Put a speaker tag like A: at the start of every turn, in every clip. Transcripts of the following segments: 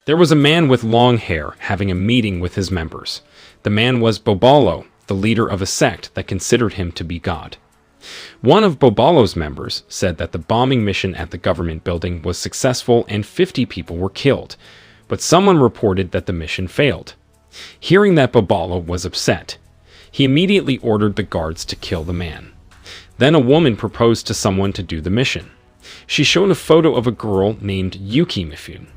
A: There was a man with long hair having a meeting with his members. The man was Bobalo, the leader of a sect that considered him to be God. One of Bobalo's members said that the bombing mission at the government building was successful and 50 people were killed, but someone reported that the mission failed. Hearing that, Bobalo was upset. He immediately ordered the guards to kill the man. Then a woman proposed to someone to do the mission. She showed a photo of a girl named Yuki Mifune,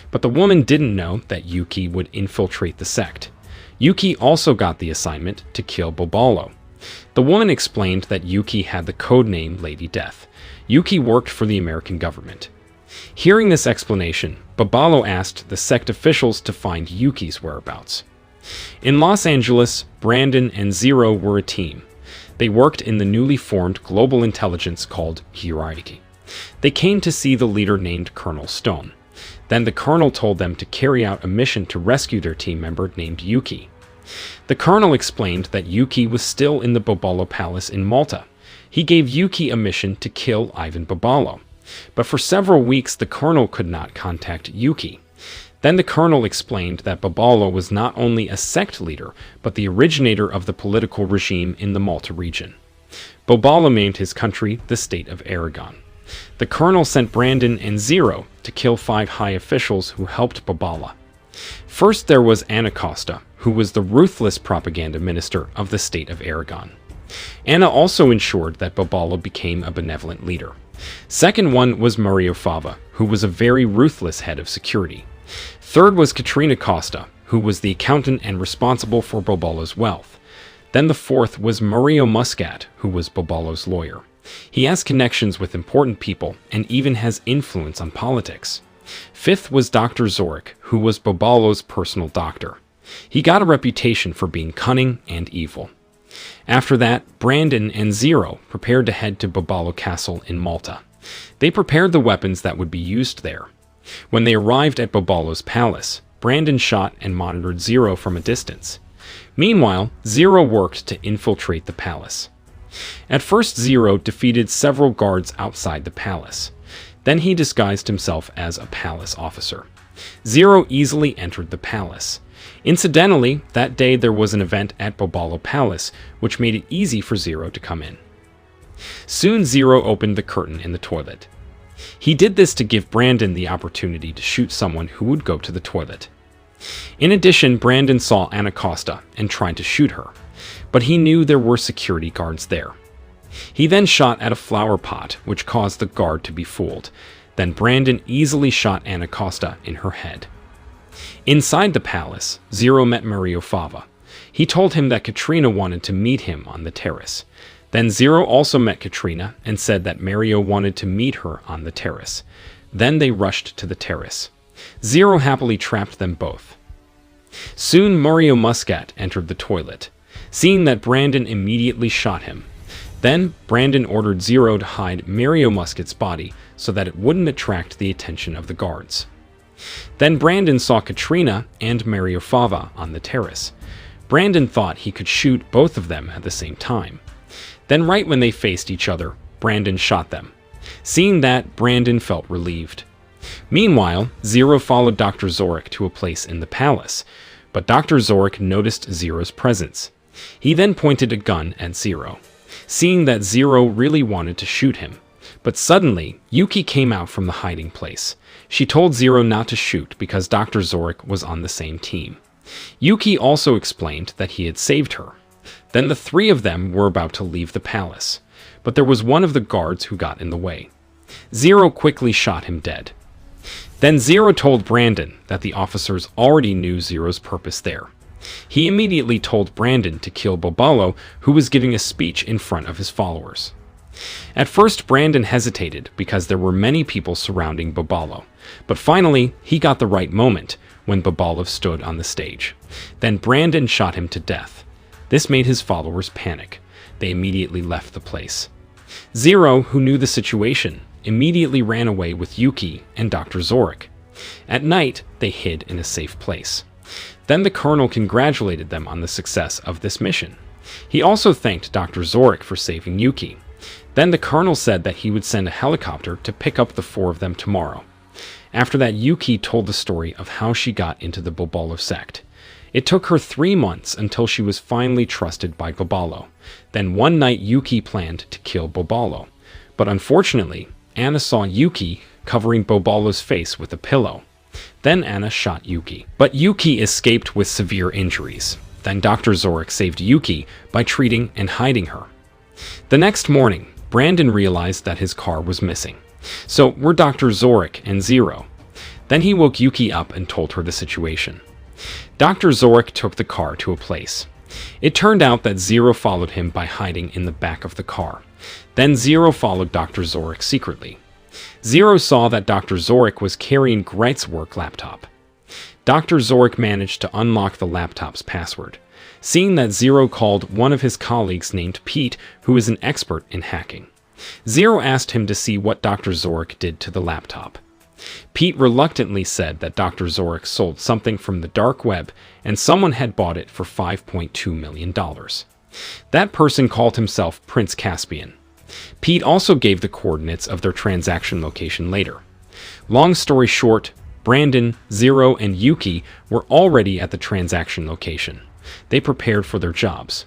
A: but the woman didn't know that Yuki would infiltrate the sect. Yuki also got the assignment to kill Bobalo. The woman explained that Yuki had the code name Lady Death. Yuki worked for the American government. Hearing this explanation, Bobalo asked the sect officials to find Yuki's whereabouts. In Los Angeles, Brandon and Zero were a team. They worked in the newly formed global intelligence called Hierarchy. They came to see the leader named Colonel Stone. Then the colonel told them to carry out a mission to rescue their team member named Yuki. The colonel explained that Yuki was still in the Bobalo Palace in Malta. He gave Yuki a mission to kill Ivan Bobalo. But for several weeks the colonel could not contact Yuki. Then the colonel explained that Bobalo was not only a sect leader, but the originator of the political regime in the Malta region. Bobalo named his country the state of Aragon. The colonel sent Brandon and Zero to kill 5 high officials who helped Bobalo. First there was Anna Costa, who was the ruthless propaganda minister of the state of Aragon. Anna also ensured that Bobalo became a benevolent leader. Second one was Mario Fava, who was a very ruthless head of security. Third was Katrina Costa, who was the accountant and responsible for Bobalo's wealth. Then the fourth was Mario Muscat, who was Bobalo's lawyer. He has connections with important people and even has influence on politics. Fifth was Dr. Zorik, who was Bobalo's personal doctor. He got a reputation for being cunning and evil. After that, Brandon and Zero prepared to head to Bobalo Castle in Malta. They prepared the weapons that would be used there. When they arrived at Bobalo's palace, Brandon shot and monitored Zero from a distance. Meanwhile, Zero worked to infiltrate the palace. At first, Zero defeated several guards outside the palace. Then he disguised himself as a palace officer. Zero easily entered the palace. Incidentally, that day there was an event at Bobalo Palace, which made it easy for Zero to come in. Soon Zero opened the curtain in the toilet. He did this to give Brandon the opportunity to shoot someone who would go to the toilet. In addition, Brandon saw Anna Costa and tried to shoot her, but he knew there were security guards there. He then shot at a flower pot, which caused the guard to be fooled. Then Brandon easily shot Anna Costa in her head. Inside the palace, Zero met Mario Fava. He told him that Katrina wanted to meet him on the terrace. Then Zero also met Katrina and said that Mario wanted to meet her on the terrace. Then they rushed to the terrace. Zero happily trapped them both. Soon Mario Muscat entered the toilet. Seeing that, Brandon immediately shot him. Then Brandon ordered Zero to hide Mario Muscat's body so that it wouldn't attract the attention of the guards. Then Brandon saw Katrina and Mario Fava on the terrace. Brandon thought he could shoot both of them at the same time. Then right when they faced each other, Brandon shot them. Seeing that, Brandon felt relieved. Meanwhile, Zero followed Dr. Zorik to a place in the palace, but Dr. Zorik noticed Zero's presence. He then pointed a gun at Zero, seeing that Zero really wanted to shoot him. But suddenly, Yuki came out from the hiding place. She told Zero not to shoot because Dr. Zorik was on the same team. Yuki also explained that he had saved her. Then the 3 of them were about to leave the palace, but there was one of the guards who got in the way. Zero quickly shot him dead. Then Zero told Brandon that the officers already knew Zero's purpose there. He immediately told Brandon to kill Bobalo, who was giving a speech in front of his followers. At first, Brandon hesitated because there were many people surrounding Bobalo, but finally he got the right moment when Bobalo stood on the stage. Then Brandon shot him to death. This made his followers panic. They immediately left the place. Zero, who knew the situation, immediately ran away with Yuki and Dr. Zorik. At night, they hid in a safe place. Then the colonel congratulated them on the success of this mission. He also thanked Dr. Zorik for saving Yuki. Then the colonel said that he would send a helicopter to pick up the 4 of them tomorrow. After that, Yuki told the story of how she got into the Bobolo sect. It took her 3 months until she was finally trusted by Bobolo. Then one night Yuki planned to kill Bobolo. But unfortunately, Anna saw Yuki covering Bobolo's face with a pillow. Then Anna shot Yuki. But Yuki escaped with severe injuries. Then Dr. Zorik saved Yuki by treating and hiding her. The next morning, Brandon realized that his car was missing. So were Dr. Zorik and Zero. Then he woke Yuki up and told her the situation. Dr. Zorik took the car to a place. It turned out that Zero followed him by hiding in the back of the car. Then Zero followed Dr. Zorik secretly. Zero saw that Dr. Zorik was carrying Greit's work laptop. Dr. Zorik managed to unlock the laptop's password. Seeing that Zero called one of his colleagues named Pete, who is an expert in hacking. Zero asked him to see what Dr. Zorik did to the laptop. Pete reluctantly said that Dr. Zorik sold something from the dark web and someone had bought it for $5.2 million. That person called himself Prince Caspian. Pete also gave the coordinates of their transaction location later. Long story short, Brandon, Zero, and Yuki were already at the transaction location. They prepared for their jobs.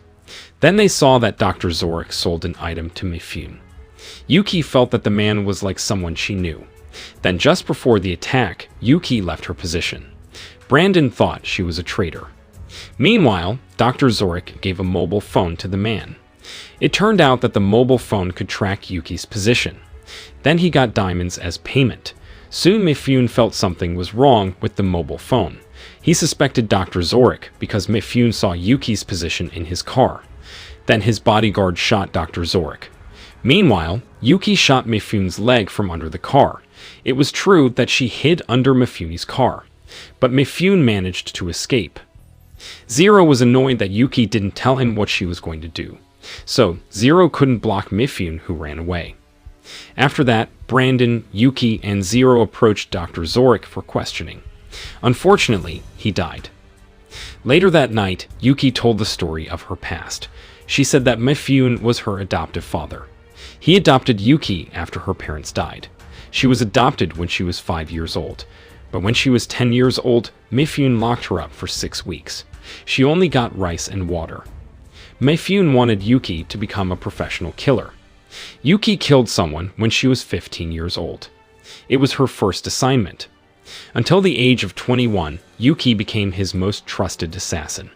A: Then they saw that Dr. Zorik sold an item to Mifune. Yuki felt that the man was like someone she knew. Then just before the attack, Yuki left her position. Brandon thought she was a traitor. Meanwhile, Dr. Zorik gave a mobile phone to the man. It turned out that the mobile phone could track Yuki's position. Then he got diamonds as payment. Soon Mifune felt something was wrong with the mobile phone. He suspected Dr. Zorik because Mifune saw Yuki's position in his car. Then his bodyguard shot Dr. Zorik. Meanwhile, Yuki shot Mifune's leg from under the car. It was true that she hid under Mifune's car, but Mifune managed to escape. Zero was annoyed that Yuki didn't tell him what she was going to do, so Zero couldn't block Mifune, who ran away. After that, Brandon, Yuki, and Zero approached Dr. Zorik for questioning. Unfortunately, he died. Later that night, Yuki told the story of her past. She said that Mifune was her adoptive father. He adopted Yuki after her parents died. She was adopted when she was 5 years old, but when she was 10 years old, Mifune locked her up for 6 weeks. She only got rice and water. Mifune wanted Yuki to become a professional killer. Yuki killed someone when she was 15 years old. It was her first assignment. Until the age of 21, Yuki became his most trusted assassin.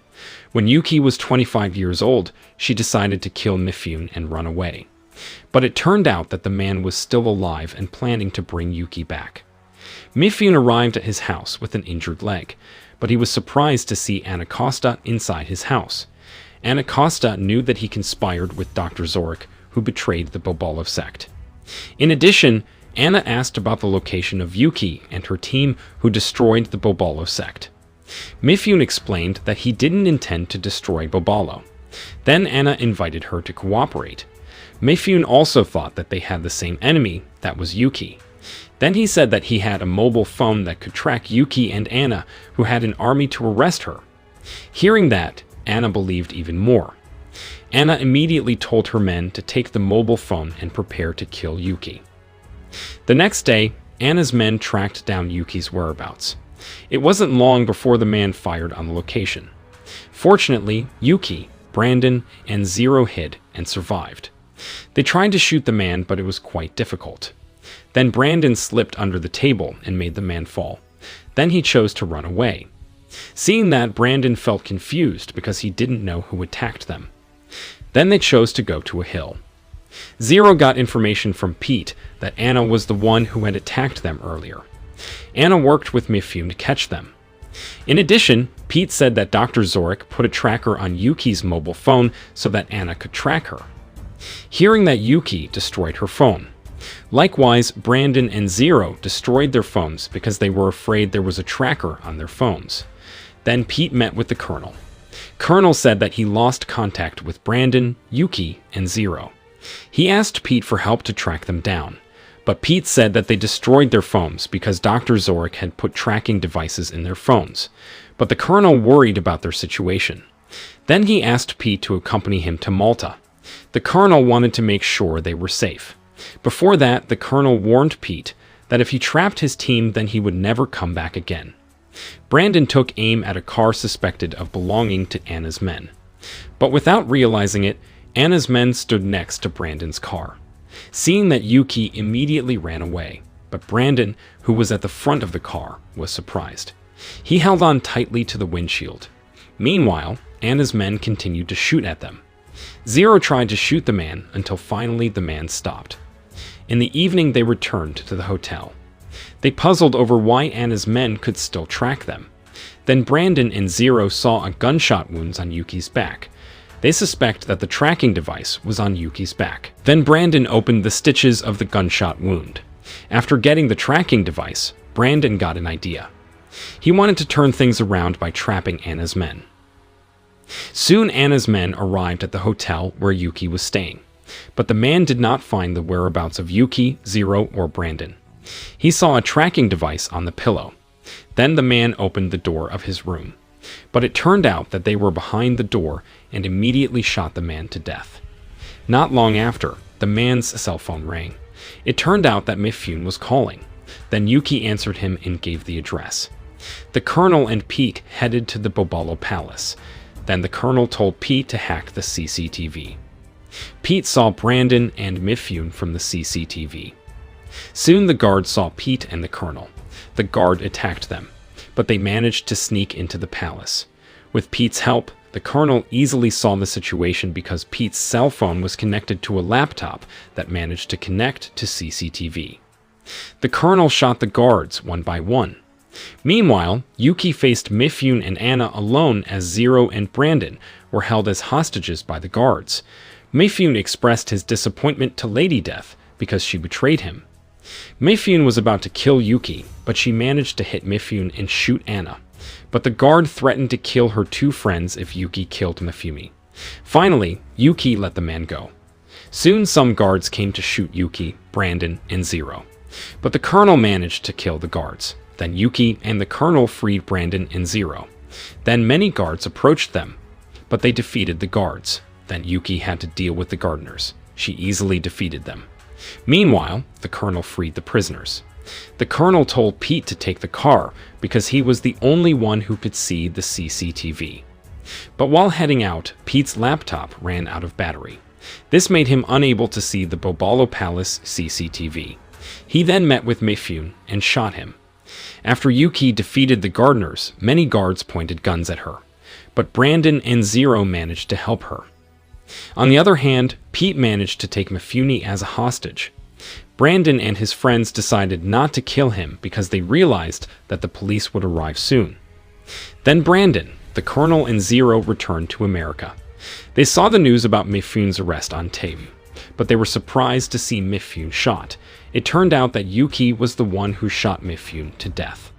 A: When Yuki was 25 years old, she decided to kill Mifune and run away. But it turned out that the man was still alive and planning to bring Yuki back. Mifune arrived at his house with an injured leg, but he was surprised to see Anacosta inside his house. Anacosta knew that he conspired with Dr. Zorik, who betrayed the Bobolo sect. In addition, Anna asked about the location of Yuki and her team who destroyed the Bobolo sect. Mifune explained that he didn't intend to destroy Bobolo. Then Anna invited her to cooperate. Mifune also thought that they had the same enemy, that was Yuki. Then he said that he had a mobile phone that could track Yuki and Anna, who had an army to arrest her. Hearing that, Anna believed even more. Anna immediately told her men to take the mobile phone and prepare to kill Yuki. The next day, Anna's men tracked down Yuki's whereabouts. It wasn't long before the man fired on the location. Fortunately, Yuki, Brandon, and Zero hid and survived. They tried to shoot the man, but it was quite difficult. Then Brandon slipped under the table and made the man fall. Then he chose to run away. Seeing that, Brandon felt confused because he didn't know who attacked them. Then they chose to go to a hill. Zero got information from Pete that Anna was the one who had attacked them earlier. Anna worked with Mifune to catch them. In addition, Pete said that Dr. Zorik put a tracker on Yuki's mobile phone so that Anna could track her. Hearing that, Yuki destroyed her phone. Likewise, Brandon and Zero destroyed their phones because they were afraid there was a tracker on their phones. Then Pete met with the Colonel. Colonel said that he lost contact with Brandon, Yuki, and Zero. He asked Pete for help to track them down, but Pete said that they destroyed their phones because Dr. Zorik had put tracking devices in their phones, but the Colonel worried about their situation. Then he asked Pete to accompany him to Malta. The Colonel wanted to make sure they were safe. Before that, the Colonel warned Pete that if he trapped his team, then he would never come back again. Brandon took aim at a car suspected of belonging to Anna's men. But without realizing it, Anna's men stood next to Brandon's car. Seeing that, Yuki immediately ran away, but Brandon, who was at the front of the car, was surprised. He held on tightly to the windshield. Meanwhile, Anna's men continued to shoot at them. Zero tried to shoot the man until finally the man stopped. In the evening, they returned to the hotel. They puzzled over why Anna's men could still track them. Then Brandon and Zero saw a gunshot wounds on Yuki's back. They suspect that the tracking device was on Yuki's back. Then Brandon opened the stitches of the gunshot wound. After getting the tracking device, Brandon got an idea. He wanted to turn things around by trapping Anna's men. Soon Anna's men arrived at the hotel where Yuki was staying, but the man did not find the whereabouts of Yuki, Zero, or Brandon. He saw a tracking device on the pillow. Then the man opened the door of his room, but it turned out that they were behind the door and immediately shot the man to death. Not long after, the man's cell phone rang. It turned out that Mifune was calling. Then Yuki answered him and gave the address. The Colonel and Pete headed to the Bobolo Palace. Then the Colonel told Pete to hack the CCTV. Pete saw Brandon and Mifune from the CCTV. Soon the guards saw Pete and the Colonel. The guard attacked them, but they managed to sneak into the palace. With Pete's help, the Colonel easily saw the situation because Pete's cell phone was connected to a laptop that managed to connect to CCTV. The Colonel shot the guards one by one. Meanwhile, Yuki faced Mifune and Anna alone as Zero and Brandon were held as hostages by the guards. Mifune expressed his disappointment to Lady Death because she betrayed him. Mifune was about to kill Yuki, but she managed to hit Mifune and shoot Anna. But the guard threatened to kill her two friends if Yuki killed Mifune. Finally, Yuki let the man go. Soon some guards came to shoot Yuki, Brandon, and Zero. But the Colonel managed to kill the guards. Then Yuki and the Colonel freed Brandon and Zero. Then many guards approached them, but they defeated the guards. Then Yuki had to deal with the gardeners. She easily defeated them. Meanwhile, the Colonel freed the prisoners. The Colonel told Pete to take the car because he was the only one who could see the CCTV. But while heading out, Pete's laptop ran out of battery. This made him unable to see the Bobolo Palace CCTV. He then met with Mifune and shot him. After Yuki defeated the gardeners, many guards pointed guns at her, but Brandon and Zero managed to help her. On the other hand, Pete managed to take Mifune as a hostage. Brandon and his friends decided not to kill him because they realized that the police would arrive soon. Then Brandon, the Colonel, and Zero returned to America. They saw the news about Mifune's arrest on tape, but they were surprised to see Mifune shot. It turned out that Yuki was the one who shot Mifune to death.